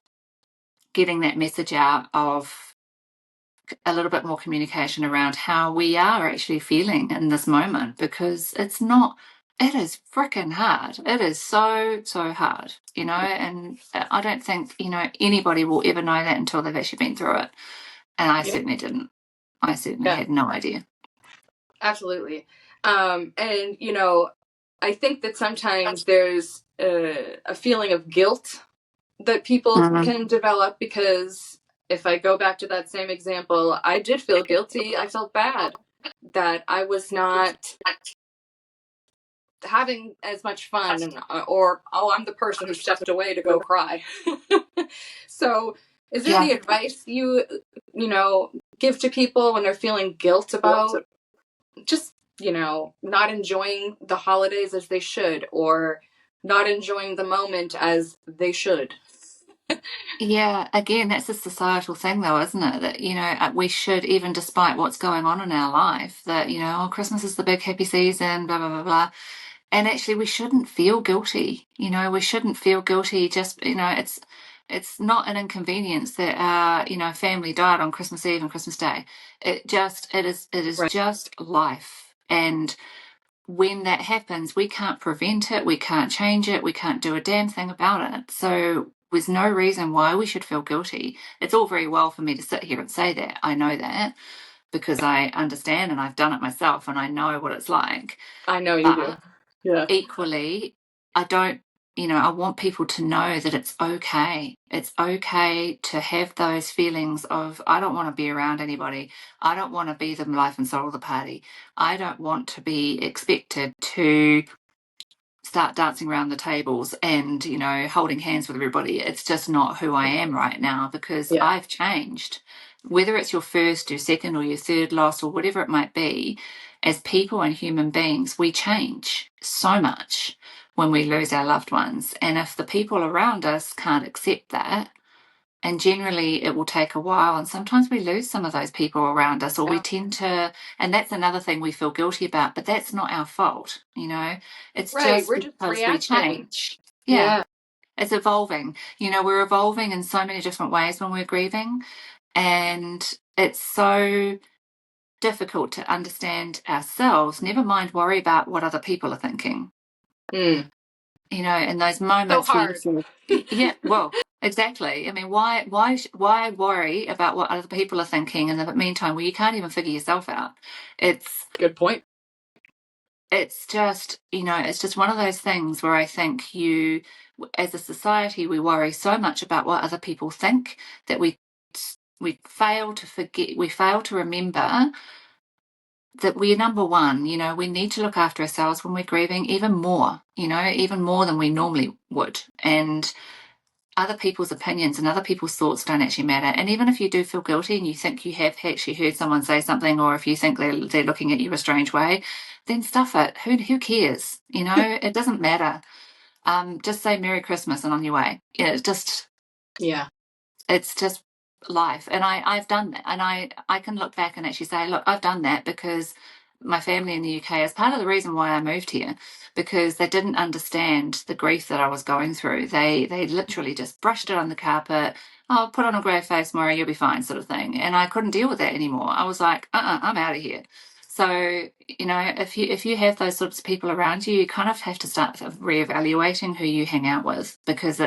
getting that message out of a little bit more communication around how we are actually feeling in this moment, because it is freaking hard. It is so, so hard, and I don't think, anybody will ever know that until they've actually been through it. And I Yep. certainly didn't. I certainly Yeah, had no idea. absolutely. And I think that sometimes there's a feeling of guilt that people Mm. can develop because if I go back to that same example, I did feel guilty. I felt bad that I was not having as much fun or oh, I'm the person who stepped away to go cry. So, is there Yeah. any advice give to people when they're feeling guilt about just, not enjoying the holidays as they should or not enjoying the moment as they should? Yeah, again, that's a societal thing, though, isn't it? That, we should, even despite what's going on in our life, that, oh, Christmas is the big happy season, blah, blah, blah, blah. And actually, we shouldn't feel guilty. We shouldn't feel guilty. Just, it's not an inconvenience that our, family died on Christmas Eve and Christmas Day. It is Right. just life. And when that happens, we can't prevent it, we can't change it, we can't do a damn thing about it. So there's no reason why we should feel guilty. It's all very well for me to sit here and say that. I know that because I understand and I've done it myself and I know what it's like. I know you do. But Yeah. equally, I don't, I want people to know that it's okay. It's okay to have those feelings of, I don't want to be around anybody. I don't want to be the life and soul of the party. I don't want to be expected to start dancing around the tables and, holding hands with everybody. It's just not who I am right now because Yeah. I've changed. Whether it's your first, your second, or your third loss, or whatever it might be, as people and human beings, we change so much when we lose our loved ones. And if the people around us can't accept that, and generally it will take a while, and sometimes we lose some of those people around us, or we tend to, and that's another thing we feel guilty about, but that's not our fault. It's Right. just We're just because we reacting. change. Yeah, Yeah. it's evolving. We're evolving in so many different ways when we're grieving, and it's so difficult to understand ourselves, never mind worry about what other people are thinking. Mm. In those So moments where you hard. feel, yeah, well, exactly. I mean, why worry about what other people are thinking in the meantime where you can't even figure yourself out? It's Good point. it's just, it's just one of those things where I think as a society, we worry so much about what other people think that we fail to forget, we fail to remember that we're number one. We need to look after ourselves when we're grieving even more, even more than we normally would. And other people's opinions and other people's thoughts don't actually matter. And even if you do feel guilty and you think you have actually heard someone say something, or if you think they're looking at you a strange way, then stuff it. Who cares? It doesn't matter. Just say Merry Christmas and on your way. Yeah. It's just life. And I've done that. And I can look back and actually say, look, I've done that because my family in the UK is part of the reason why I moved here, because they didn't understand the grief that I was going through. They literally just brushed it on the carpet. Oh, put on a grey face, Moira, you'll be fine, sort of thing. And I couldn't deal with that anymore. I was like, I'm out of here. So, if you have those sorts of people around you, you kind of have to start reevaluating who you hang out with, because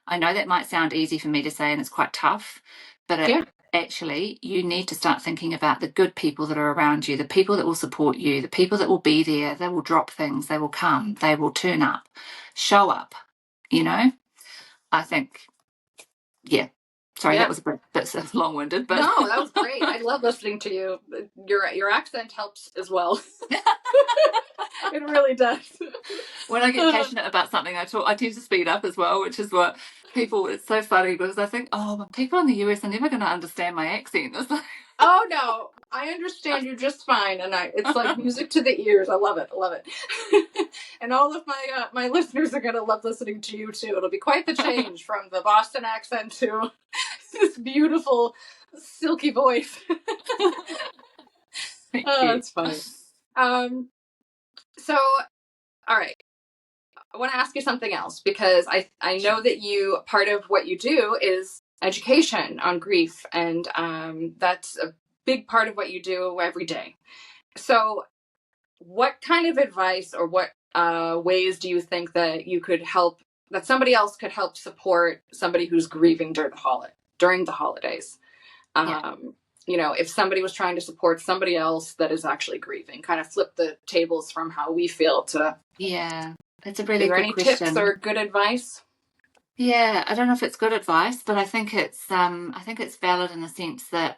I know that might sound easy for me to say and it's quite tough, but actually you need to start thinking about the good people that are around you, the people that will support you, the people that will be there, they will drop things, they will come, they will turn up, show up, I think, yeah. Sorry, that was a bit long-winded, but no, that was great. I love listening to you. Your accent helps as well. It really does. When I get passionate about something, I tend to speed up as well, which is what it's so funny because I think, people in the US are never going to understand my accent. It's like, oh no, I understand you just fine, and it's like music to the ears. I love it. I love it. And all of my listeners are gonna love listening to you too. It'll be quite the change from the Boston accent to this beautiful, silky voice. That's funny. So, all right. I want to ask you something else, because I know that part of what you do is education on grief, and that's a big part of what you do every day. So what kind of advice or what ways do you think that somebody else could help support somebody who's grieving during the holidays? If somebody was trying to support somebody else that is actually grieving, kind of flip the tables from how we feel to. Yeah, that's a really Is there good any question. tips or good advice? Yeah, I don't know if it's good advice, but I think it's valid in the sense that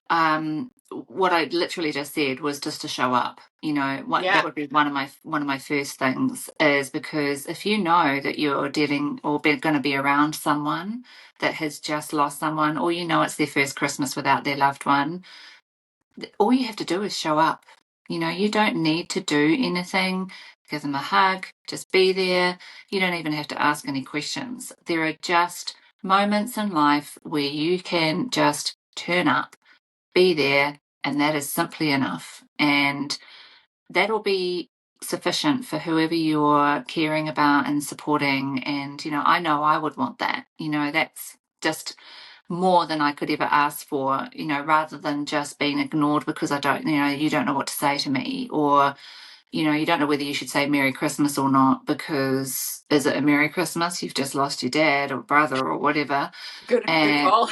what I literally just said was just to show up. That would be one of my first things, is because if you know that you're dealing or going to be around someone that has just lost someone, or it's their first Christmas without their loved one, all you have to do is show up. You don't need to do anything. Give them a hug, just be there. You don't even have to ask any questions. There are just moments in life where you can just turn up, be there, and that is simply enough. And that'll be sufficient for whoever you're caring about and supporting. And, I know I would want that. That's just more than I could ever ask for, rather than just being ignored because I don't, you don't know what to say to me, or you don't know whether you should say Merry Christmas or not, because is it a Merry Christmas? You've just lost your dad or brother or whatever. Good And call.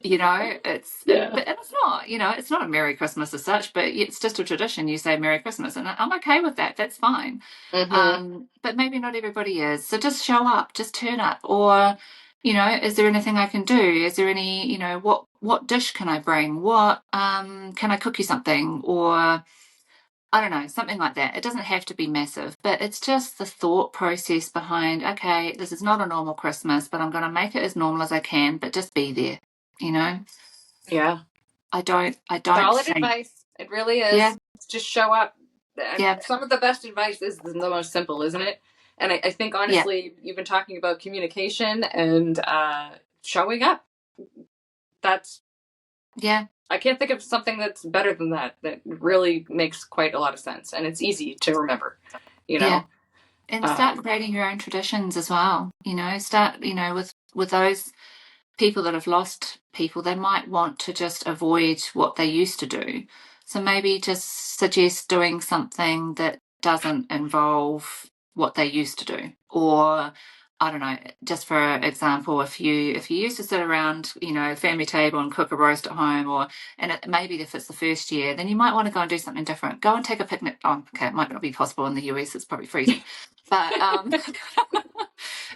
Yeah. but it's not, it's not a Merry Christmas as such, but it's just a tradition. You say Merry Christmas, and I'm okay with that. That's fine. Mm-hmm. But maybe not everybody is. So just show up, just turn up. Or, is there anything I can do? Is there any, what dish can I bring? What, can I cook you something? Or I don't know, something like that. It doesn't have to be massive, but it's just the thought process behind, okay, this is not a normal Christmas, but I'm going to make it as normal as I can, but just be there, you know? Yeah. I don't Solid think, advice. It really is. yeah, Just show up. And yeah, some of the best advice is the most simple, isn't it? And I think yeah, honestly, you've been talking about communication and showing up. That's yeah, I can't think of something that's better than that. That really makes quite a lot of sense, and it's easy to remember. You yeah. know. And start Um, creating your own traditions as well, start, with those people that have lost people, they might want to just avoid what they used to do. So maybe just suggest doing something that doesn't involve what they used to do. Or I don't know, just for example, if you used to sit around, family table and cook a roast at home, maybe if it's the first year, then you might want to go and do something different. Go and take a picnic. Oh, okay, it might not be possible in the US, it's probably freezing. But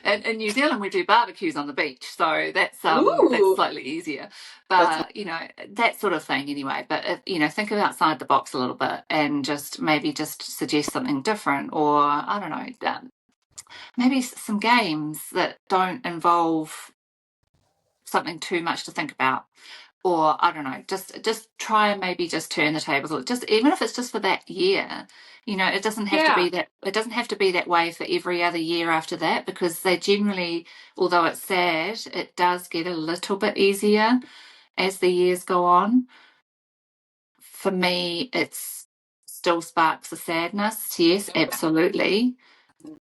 in New Zealand we do barbecues on the beach, so that's ooh, slightly easier. that's But that sort of thing anyway. But think of outside the box a little bit and just suggest something different, or I don't know, maybe some games that don't involve something too much to think about. Or I don't know, just try and maybe just turn the tables, or just even if it's just for that year. It doesn't have to yeah, be that way for every other year after that, because they generally, although it's sad, it does get a little bit easier as the years go on. For me, it's still sparks the sadness, yes, absolutely,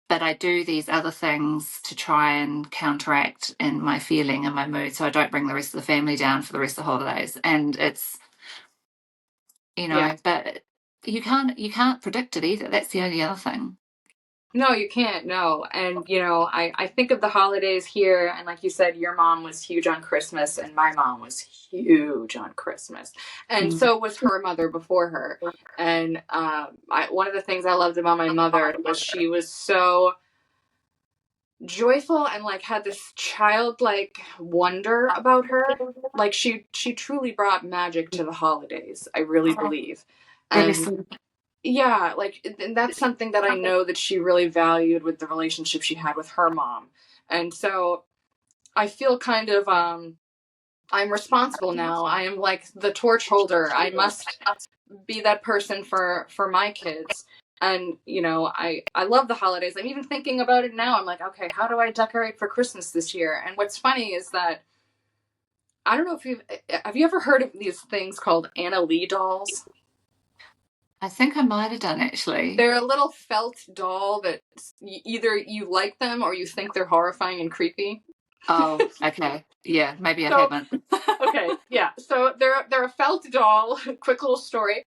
but I do these other things to try and counteract in my feeling and my mood, so I don't bring the rest of the family down for the rest of the holidays. And it's, yeah. but you can't predict it either. That's the only other thing. No, you can't. No, and I think of the holidays here, and like you said, your mom was huge on Christmas, and my mom was huge on Christmas, and Mm. so was her mother before her. And one of the things I loved about my mother was she was so joyful and like had this childlike wonder about her. Like she truly brought magic to the holidays. I really Oh, believe, really and sweet. yeah, like, and that's something that I know that she really valued with the relationship she had with her mom. And so I feel kind of, I'm responsible now. I am like the torch holder. I must be that person for my kids. And, I love the holidays. I'm even thinking about it now. I'm like, okay, how do I decorate for Christmas this year? And what's funny is that I don't know if have you ever heard of these things called Anna Lee dolls? I think I might have done actually. They're a little felt doll that either you like them or you think they're horrifying and creepy. Oh, okay. Yeah, maybe I So, haven't. okay, yeah. So they're a felt doll. Quick little story.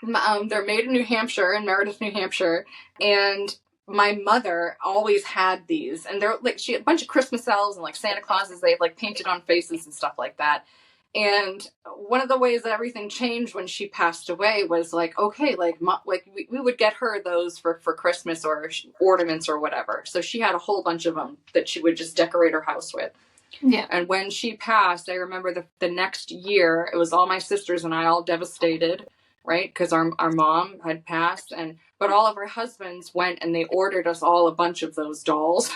They're made in New Hampshire, in Meredith, New Hampshire, and my mother always had these, and they're like she had a bunch of Christmas elves and like Santa Clauses. They had like painted on faces and stuff like that. And one of the ways that everything changed when she passed away was like, okay, like we would get her those for Christmas or ornaments or whatever. So she had a whole bunch of them that she would just decorate her house with. Yeah. And when she passed, I remember the next year, it was all my sisters and I all devastated, right? Because our mom had passed, but all of our husbands went and they ordered us all a bunch of those dolls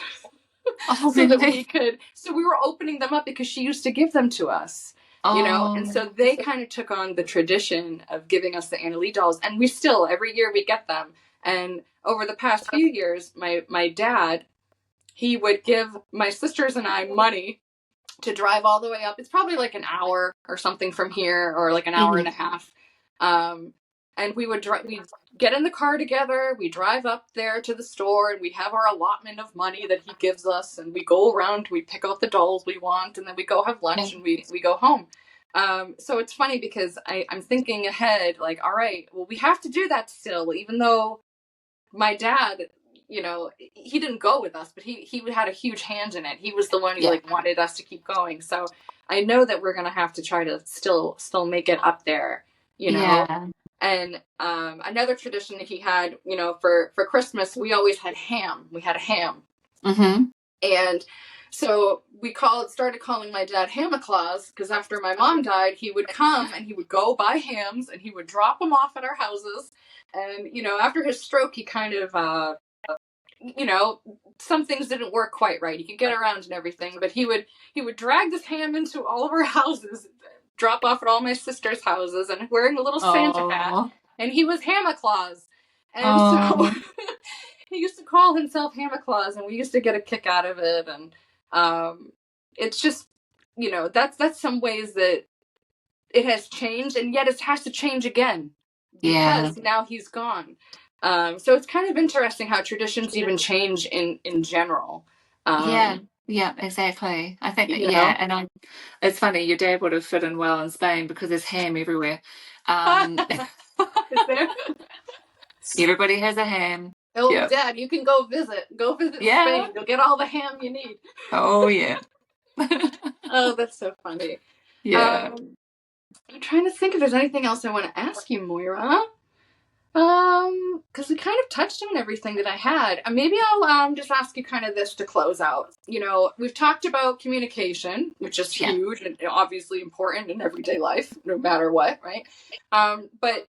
Oh, so that really? so we were opening them up because she used to give them to us. And Oh, so they kind of took on the tradition of giving us the Anna Lee dolls, and we still every year we get them. And over the past few years, my dad, he would give my sisters and I money to drive all the way up. It's probably like an hour or something from here, or like an hour and yeah. a half. Um, and we'd get in the car together. We drive up there to the store, and we have our allotment of money that he gives us. And we go around. We pick out the dolls we want, and then we go have Yeah. lunch, and we go home. So it's funny because I'm thinking ahead, like, all right, well, we have to do that still, even though my dad, he didn't go with us, but he had a huge hand in it. He was the one who like wanted us to keep going. So I know that we're gonna have to try to still make it up there, Yeah. And another tradition that he had, for Christmas, we always had ham. We had a ham, and so we started calling my dad Hamaclaus because after my mom died, he would come and he would go buy hams and he would drop them off at our houses. And after his stroke, he kind of some things didn't work quite right. He could get around and everything, but he would drag this ham into all of our houses, drop off at all my sister's houses, and wearing a little Santa hat, and he was Hamaclaus. And so he used to call himself Hamaclaus, and we used to get a kick out of it. And it's just, that's some ways that it has changed, and yet it has to change again because now he's gone. So it's kind of interesting how traditions even change in general. Yeah, exactly. I think, and it's funny, your dad would have fit in well in Spain because there's ham everywhere. Is there? Everybody has a ham. Oh, Dad, you can go visit Spain. You'll get all the ham you need. Oh, yeah. Oh, that's so funny. Yeah. I'm trying to think if there's anything else I want to ask you, Moira. Because we kind of touched on everything that I had. Maybe I'll just ask you kind of this to close out. We've talked about communication, which is huge and obviously important in everyday life, no matter what, right? But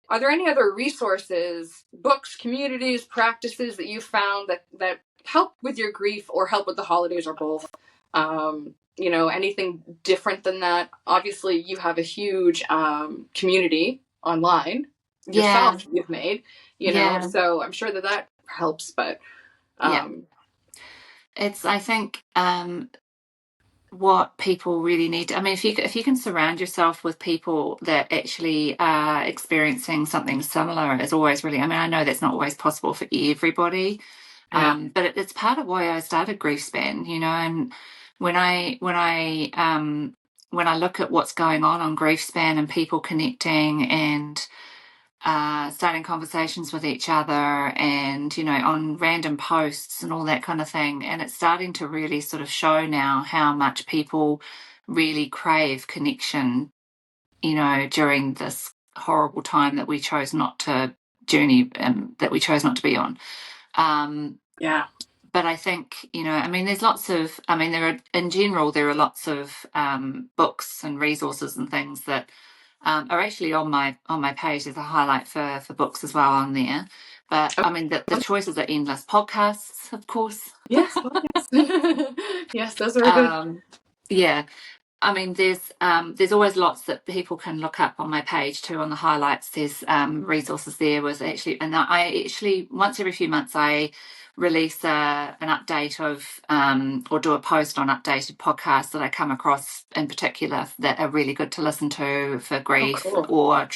are there any other resources, books, communities, practices that you found that help with your grief or help with the holidays or both? Anything different than that? Obviously, you have a huge community online yourself you've made, so I'm sure that helps, but it's, I think, what people really need. I mean, if you can surround yourself with people that actually are experiencing something similar, is always really. I mean, I know that's not always possible for everybody, but it's part of why I started GriefSpan. And when I look at what's going on GriefSpan and people connecting and starting conversations with each other and, on random posts and all that kind of thing. And it's starting to really sort of show now how much people really crave connection, during this horrible time that we chose not to journey, that we chose not to be on. But I think, there's lots of, there are lots of books and resources and things that are actually on my page. There's a highlight for books as well on there. But the choices are endless. Podcasts, of course. Yes, yes, those are good. Yeah. There's always lots that people can look up on my page too. On the highlights, there's resources there. And I actually once every few months I release an update of or do a post on updated podcasts that I come across in particular that are really good to listen to for grief or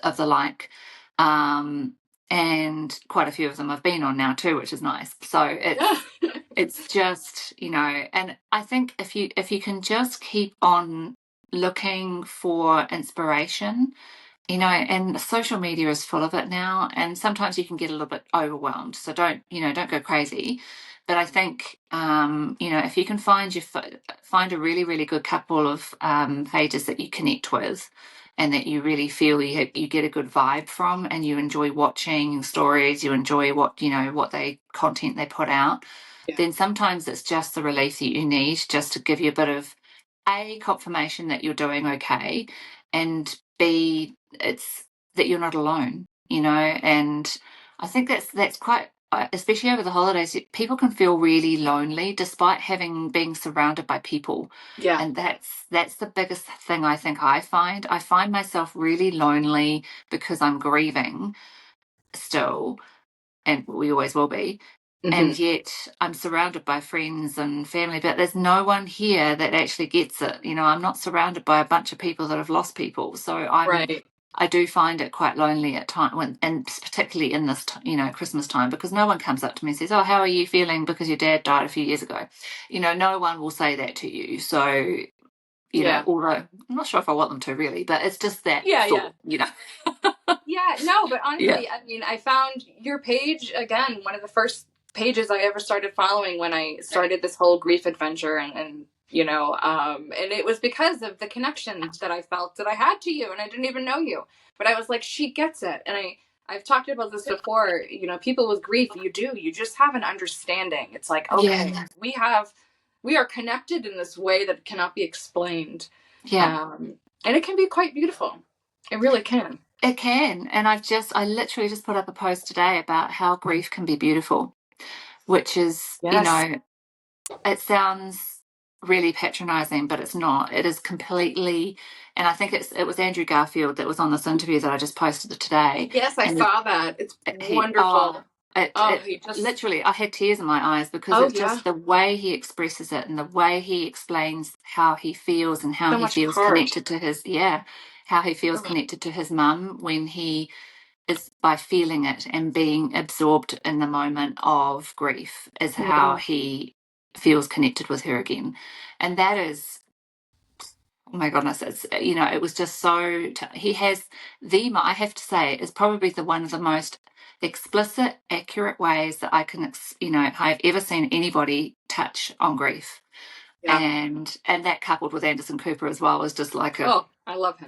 of the like. And quite a few of them I've been on now too, which is nice. So it's just, and I think if you can just keep on looking for inspiration, and social media is full of it now, and sometimes you can get a little bit overwhelmed. So don't go crazy. But I think, if you can find a really, really good couple of pages that you connect with and that you really feel you get a good vibe from and you enjoy watching stories, you enjoy what content they put out, then sometimes it's just the relief that you need just to give you a bit of confirmation that you're doing okay, and B, it's that you're not alone, and I think that's quite, especially over the holidays, people can feel really lonely despite being surrounded by people. And that's the biggest thing I think I find myself really lonely because I'm grieving still, and we always will be. And yet I'm surrounded by friends and family, but there's no one here that actually gets it. I'm not surrounded by a bunch of people that have lost people. So I do find it quite lonely at times, and particularly in this, Christmas time, because no one comes up to me and says, "Oh, how are you feeling because your dad died a few years ago?" No one will say that to you. So, you know, although I'm not sure if I want them to really, but it's just that thought, you know. Yeah, no, but honestly, Yeah. I mean, I found your page, again, one of the first pages I ever started following when I started this whole grief adventure, and you know, and it was because of the connection that I felt that I had to you, and I didn't even know you, but I was like, she gets it. And I've talked about this before, you know, people with grief, you just have an understanding. It's like, okay, we are connected in this way that cannot be explained. And it can be quite beautiful. It really can. It can. And I literally just put up a post today about how grief can be beautiful, which is, you know, it sounds really patronizing, but it's not. It is completely, and I think it was Andrew Garfield that was on this interview that I just posted today. Yes, I saw that. It's wonderful. Literally, I had tears in my eyes because it's just the way he expresses it and the way he explains how he feels and how he feels connected to his, how he feels connected to his mum when he is by feeling it and being absorbed in the moment of grief is how he feels connected with her again. And that is, oh my goodness, it's, you know, it was just so, he has I have to say, is probably one of the most explicit, accurate ways that I can, you know, I've ever seen anybody touch on grief. And that coupled with Anderson Cooper as well is just like I love him.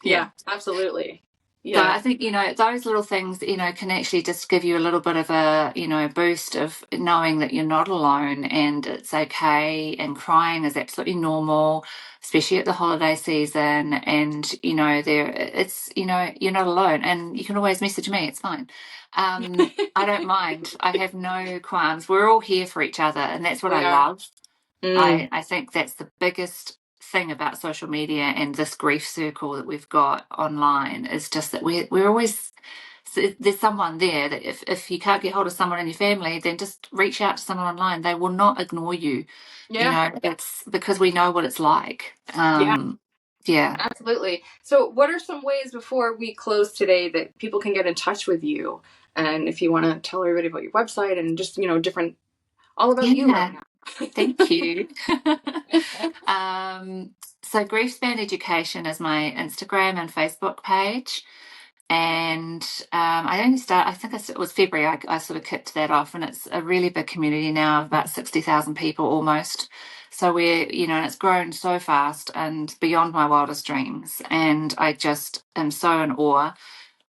Yeah, absolutely. So I think, you know, those little things, you know, can actually just give you a little bit of a, you know, boost of knowing that you're not alone and it's okay, and crying is absolutely normal, especially at the holiday season. And, you know, it's, you know, you're not alone, and you can always message me. It's fine. I don't mind. I have no qualms. We're all here for each other, and that's what I love. I think that's the biggest thing about social media and this grief circle that we've got online is just that we're always, there's someone there that if you can't get hold of someone in your family, then just reach out to someone online. They will not ignore you. You know, it's because we know what it's like. Absolutely. So what are some ways before we close today that people can get in touch with you? And if you want to tell everybody about your website and just, you know, all about you right now. Thank you. So GriefSpan Education is my Instagram and Facebook page. And I think it was February, I sort of kicked that off, and it's a really big community now of about 60,000 people almost. So we're, you know, and it's grown so fast and beyond my wildest dreams. And I just am so in awe.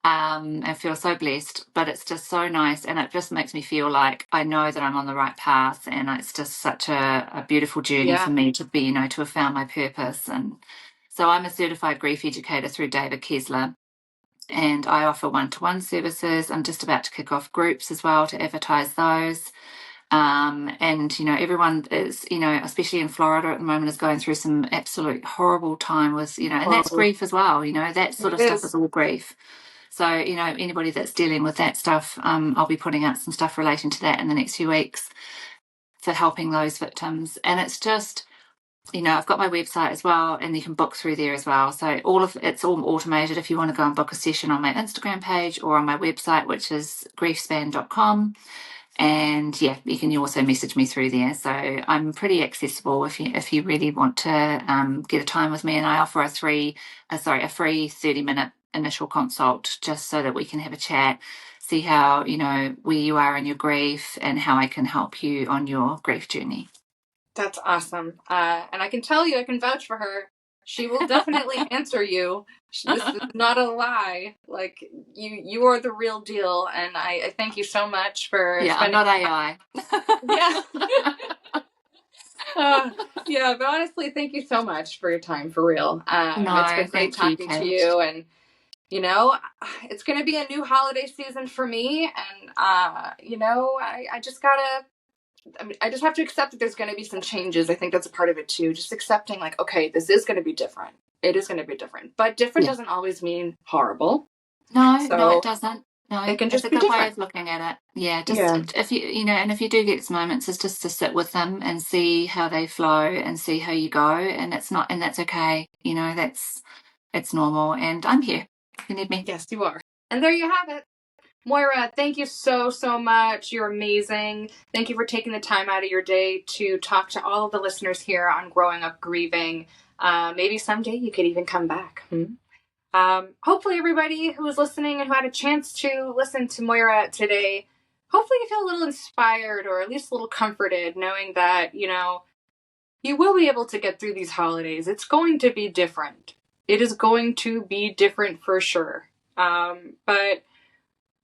I feel so blessed, but it's just so nice, and it just makes me feel like I know that I'm on the right path, and it's just such a beautiful journey for me to be, you know, to have found my purpose. And so I'm a certified grief educator through David Kessler, and I offer one-to-one services. I'm just about to kick off groups as well to advertise those. And, you know, everyone is, you know, especially in Florida at the moment, is going through some absolute horrible time with, you know, and that's grief as well, you know, that sort of stuff is all grief. So, you know, anybody that's dealing with that stuff, I'll be putting out some stuff relating to that in the next few weeks for helping those victims. And it's just, you know, I've got my website as well, and you can book through there as well. So it's all automated if you want to go and book a session on my Instagram page or on my website, which is griefspan.com. And you can also message me through there. So I'm pretty accessible if you really want to get a time with me. And I offer a free 30-minute initial consult just so that we can have a chat, see how, you know, where you are in your grief and how I can help you on your grief journey. That's awesome. And I can tell you, I can vouch for her. She will definitely answer you. This is not a lie. Like, you are the real deal. And I thank you so much for I'm not AI. But honestly, thank you so much for your time, for real. It's been great talking to you. And, you know, it's going to be a new holiday season for me. And, you know, I just have to accept that there's going to be some changes. I think that's a part of it too. Just accepting, like, okay, this is going to be different. It is going to be different, but different doesn't always mean horrible. No, it doesn't. No, it can just be a good way of looking at it. If you know, and if you do get moments, it's just to sit with them and see how they flow and see how you go. And that's okay. You know, it's normal. And I'm here if you need me. Yes, you are. And there you have it. Moira, thank you so, so much. You're amazing. Thank you for taking the time out of your day to talk to all of the listeners here on Growing Up Grieving. Maybe someday you could even come back. Hopefully everybody who was listening and who had a chance to listen to Moira today, hopefully you feel a little inspired or at least a little comforted knowing that, you will be able to get through these holidays. It's going to be different. It is going to be different for sure. But,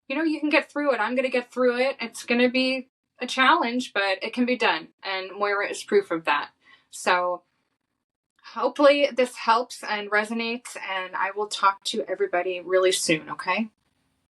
you can get through it. I'm going to get through it. It's going to be a challenge, but it can be done. And Moira is proof of that. So hopefully this helps and resonates, and I will talk to everybody really soon, okay?